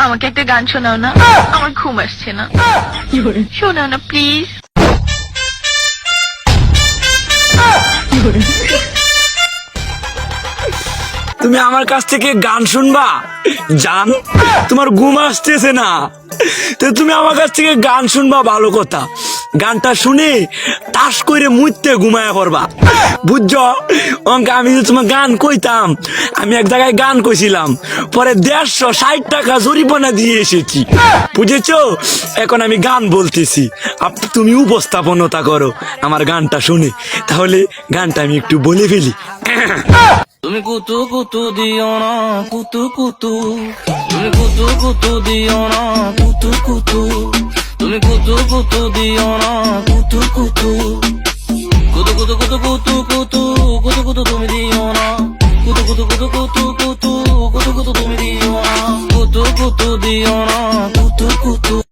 আমাকে একটা গান শোনাও না, আমার ঘুম আসছে না। শোনাও না প্লিজ। তুমি আমার কাছ থেকে গান শুনবা? জান, তোমার ঘুম আসতেছে না, তো তুমি আমার কাছ থেকে গান শুনবা ভালো কথা। গানটা শুনে তাস করে মুইতে ঘুমায় পড়বা, বুঝছো? আমি যদি তোমার গান কইতাম, আমি এক জায়গায় গান কইছিলাম, পরে 160 টাকা জরিমানা দিয়ে এসেছি, বুঝেছো? এখন আমি গান বলতেছি, তুমি উপস্থাপনতা করো আমার গানটা শুনে। তাহলে গানটা আমি একটু বলে ফেলি। তুমি কুতু কুতু দিও না কুতু কুতু, তুমি কুতু কুতু দিও না কুতু কুতু, তুমি কুতু কুতু দিও না কুতু কুতু, কুতু কুতু কুতু কুতু কুতু কুতু কুতু তুমি দিও না, কুতু কুতু কুতু কুতু কুতু কুতু কুতু তুমি দিও না, কুতু কুতু দিও না কুতু কুতু,